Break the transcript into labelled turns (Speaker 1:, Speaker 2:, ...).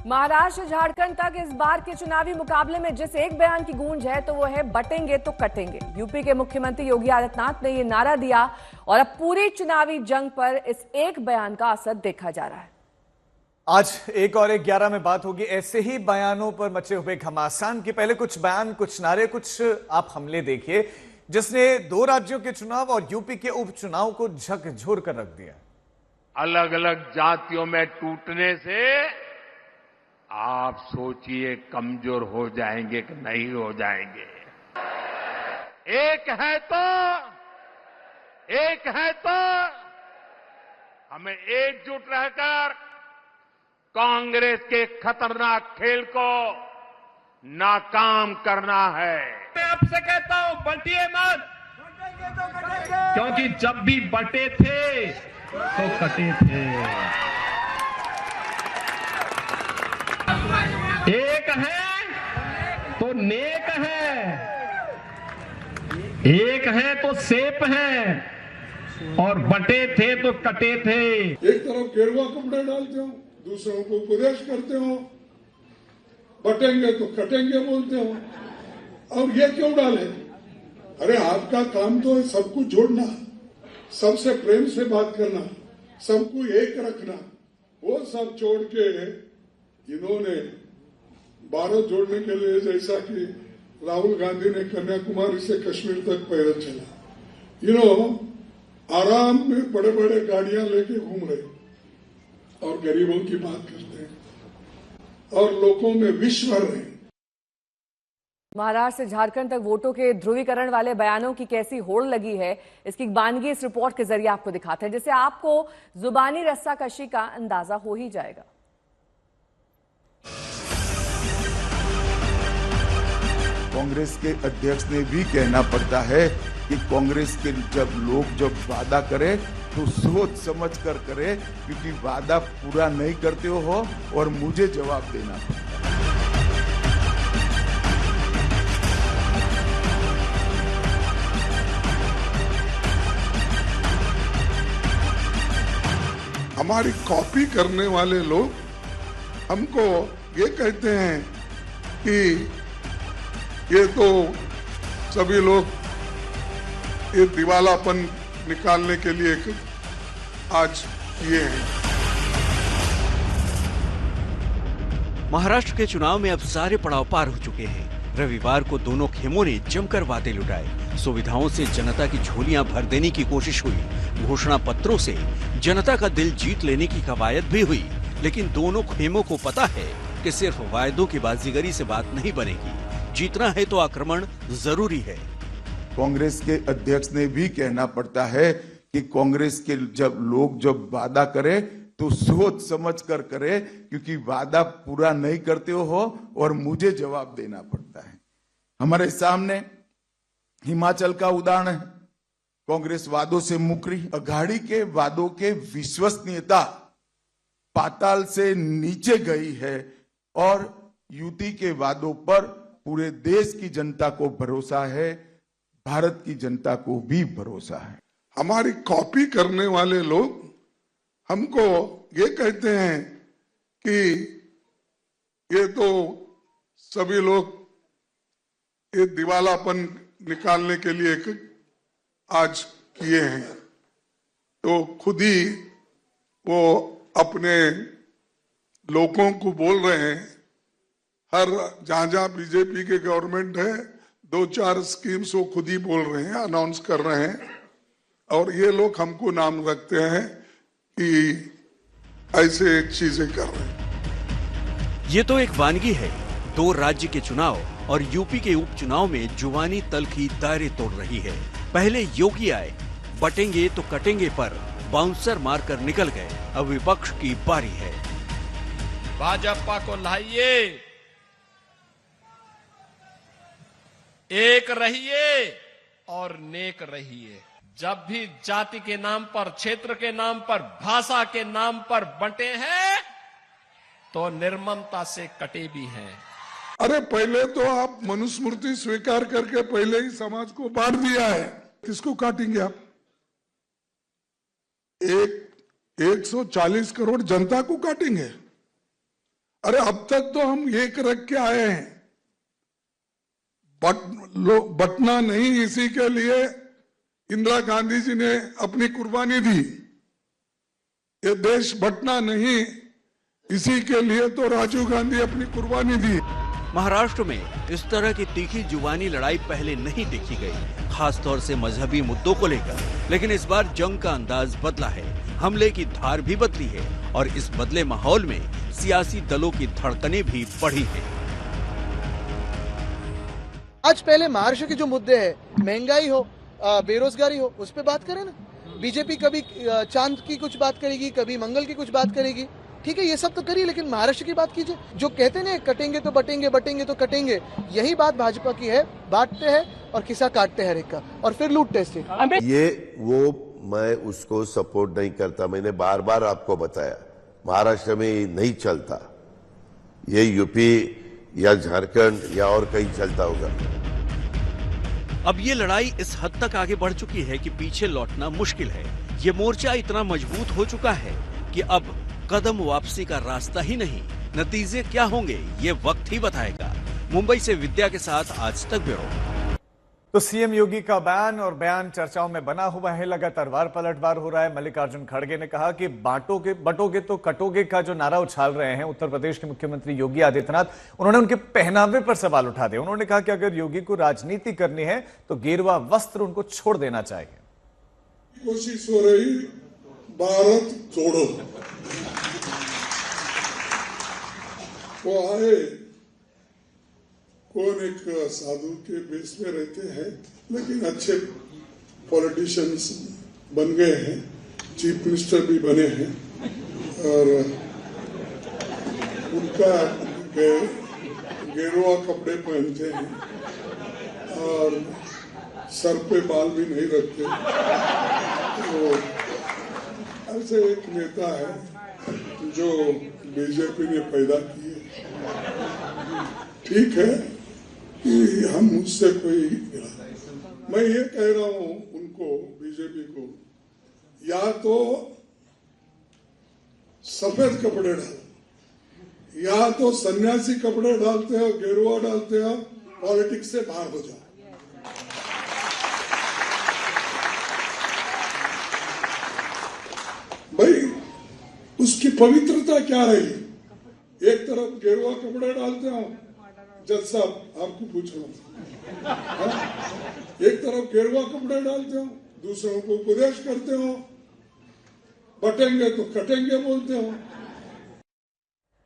Speaker 1: महाराष्ट्र झारखंड तक इस बार के चुनावी मुकाबले में जिस एक बयान की गूंज है तो वो है बटेंगे तो कटेंगे। यूपी के मुख्यमंत्री योगी आदित्यनाथ ने ये नारा दिया और अब पूरी चुनावी जंग पर इस एक बयान का असर देखा जा रहा है।
Speaker 2: आज 1 और 11 में बात होगी ऐसे ही बयानों पर मचे हुए घमासान के। पहले कुछ बयान, कुछ नारे, कुछ आप हमले देखिए जिसने 2 राज्यों के चुनाव और यूपी के उपचुनाव को झकझोर कर रख दिया।
Speaker 3: अलग अलग जातियों में टूटने से आप सोचिए कमजोर हो जाएंगे कि नहीं हो जाएंगे। एक है तो हमें एकजुट रहकर कांग्रेस के खतरनाक खेल को नाकाम करना है।
Speaker 4: मैं आपसे कहता हूं बंटिए मत, क्योंकि जब भी बटे थे तो कटे थे। एक है तो नेक है, एक है तो सेफ है, और बटे थे तो कटे थे।
Speaker 5: एक तरफ गेरुआ कपड़े डालते हो, दूसरों को उपदेश करते हो, बटेंगे तो कटेंगे बोलते हो। और ये क्यों डाले? अरे आपका काम तो है सबको जोड़ना, सबसे प्रेम से बात करना, सबको एक रखना। वो सब छोड़ के इन्होंने भारत जोड़ने के लिए, जैसा कि राहुल गांधी ने कन्याकुमारी से कश्मीर तक पैदल चला, आराम में बड़े बड़े गाड़ियां लेके घूम रहे और गरीबों की बात करते हैं और लोगों में विष भर रहे हैं।
Speaker 1: महाराष्ट्र से झारखंड तक वोटों के ध्रुवीकरण वाले बयानों की कैसी होड़ लगी है, इसकी बानगी इस रिपोर्ट के जरिए आपको दिखाते हैं, जिससे आपको जुबानी रस्साकशी का अंदाजा हो ही जाएगा।
Speaker 6: कांग्रेस के अध्यक्ष ने भी कहना पड़ता है कि कांग्रेस के जब वादा करे तो सोच समझ कर करे, क्योंकि वादा पूरा नहीं करते हो और मुझे जवाब देना पड़ता है।
Speaker 5: हमारी कॉपी करने वाले लोग हमको ये कहते हैं कि ये तो सभी लोग ये दिवालापन निकालने के लिए आज किए हैं।
Speaker 7: महाराष्ट्र के चुनाव में अब सारे पड़ाव पार हो चुके हैं। रविवार को दोनों खेमों ने जमकर वादे लुटाए। सुविधाओं से जनता की झोलियां भर देने की कोशिश हुई। घोषणा पत्रों से जनता का दिल जीत लेने की कवायद भी हुई। लेकिन दोनों खेमों को पता है कि सिर्फ वायदों की बाजीगरी से बात नहीं बनेगी। जीतना है तो आक्रमण जरूरी है।
Speaker 6: कांग्रेस के अध्यक्ष ने भी कहना पड़ता है कि कांग्रेस के जब वादा करे तो सोच समझ कर करे, क्योंकि वादा पूरा नहीं करते हो और मुझे जवाब देना पड़ता है। हमारे सामने हिमाचल का उदाहरण है। कांग्रेस वादों से मुकरी। अघाड़ी के वादों के विश्वसनीयता पाताल से नीचे गई है और युति के वादों पर पूरे देश की जनता को भरोसा है, भारत की जनता को भी भरोसा है।
Speaker 5: हमारी कॉपी करने वाले लोग हमको ये कहते हैं कि ये तो सभी लोग ये दिवालापन निकालने के लिए आज किए हैं, तो खुद ही वो अपने लोगों को बोल रहे हैं। हर जहां बीजेपी के गवर्नमेंट है, 2-4 स्कीम्स वो खुद ही बोल रहे हैं, अनाउंस कर रहे हैं, और ये लोग हमको नाम रखते हैं कि ऐसे चीजें कर रहे हैं।
Speaker 7: ये तो एक वानगी है। 2 राज्य के चुनाव और यूपी के उपचुनाव में जुबानी तलखी दायरे तोड़ रही है। पहले योगी आए, बटेंगे तो कटेंगे पर बाउंसर मारकर निकल गए। अब विपक्ष की बारी है।
Speaker 4: भाजपा को लाइए, एक रहिए और नेक रहिए। जब भी जाति के नाम पर, क्षेत्र के नाम पर, भाषा के नाम पर बंटे हैं तो निर्ममता से कटे भी हैं।
Speaker 5: अरे पहले तो आप मनुस्मृति स्वीकार करके पहले ही समाज को बांट दिया है, किसको काटेंगे आप? 140 करोड़ जनता को काटेंगे। अरे अब तक तो हम एक रख के आए हैं, बटना नहीं, इसी के लिए इंदिरा गांधी जी ने अपनी कुर्बानी दी। ये देश बटना नहीं, इसी के लिए तो राजीव गांधी अपनी कुर्बानी दी।
Speaker 7: महाराष्ट्र में इस तरह की तीखी जुबानी लड़ाई पहले नहीं देखी गई, खासतौर से मजहबी मुद्दों को लेकर। लेकिन इस बार जंग का अंदाज बदला है, हमले की धार भी बदली है और इस बदले माहौल में सियासी दलों की धड़कनें भी बढ़ी हैं।
Speaker 8: आज पहले महाराष्ट्र के जो मुद्दे हैं, महंगाई हो, बेरोजगारी हो, उस पर बात करें ना। बीजेपी कभी चांद की कुछ बात करेगी, कभी मंगल की कुछ बात करेगी, ठीक है, ये सब तो करिए, लेकिन महाराष्ट्र की बात कीजिए। जो कहते हैं ना, कटेंगे तो बटेंगे, बटेंगे तो कटेंगे, यही बात भाजपा की है। बांटते हैं और खिस्सा काटते हैं हर एक का, और फिर लूटते हैं।
Speaker 9: ये वो मैं उसको सपोर्ट नहीं करता। मैंने बार बार आपको बताया, महाराष्ट्र में ये नहीं चलता, ये यूपी या झारखंड या और कहीं चलता होगा।
Speaker 7: अब ये लड़ाई इस हद तक आगे बढ़ चुकी है कि पीछे लौटना मुश्किल है। ये मोर्चा इतना मजबूत हो चुका है कि अब कदम वापसी का रास्ता ही नहीं, नतीजे क्या होंगे ये वक्त ही बताएगा। मुंबई से विद्या के साथ आज तक ब्यूरो।
Speaker 2: तो सीएम योगी का बयान और बयान चर्चाओं में बना हुआ है, लगातार वार पलटवार हो रहा है। मल्लिकार्जुन खड़गे ने कहा कि बटोगे तो कटोगे का जो नारा उछाल रहे हैं उत्तर प्रदेश के मुख्यमंत्री योगी आदित्यनाथ, उन्होंने उनके पहनावे पर सवाल उठा दिया। उन्होंने कहा कि अगर योगी को राजनीति करनी है तो गेरुआ वस्त्र उनको छोड़ देना चाहिए।
Speaker 5: कोशिश हो रही भारत छोड़ो, वो आए, कौन एक साधु के बेस में रहते हैं, लेकिन अच्छे पॉलिटिशियंस बन गए हैं, चीफ मिनिस्टर भी बने हैं, और उनका गेरुआ कपड़े पहनते हैं और सर पे बाल भी नहीं रखते। तो ऐसे एक नेता है जो बीजेपी ने पैदा किए। ठीक है कि हम मुझसे कोई, मैं ये कह रहा हूं उनको, बीजेपी को, या तो सफेद कपड़े डालो, या तो सन्यासी कपड़े डालते हो, गेरुआ डालते हो, पॉलिटिक्स से बाहर हो जाओ। भाई उसकी पवित्रता क्या रही? एक तरफ गेरुआ कपड़े डालते हो, जज साहब आपको पूछ रहा हूं, एक तरफ गेरुआ कपड़े डालते हो, दूसरों को उपदेश करते हो, बटेंगे तो कटेंगे बोलते हो।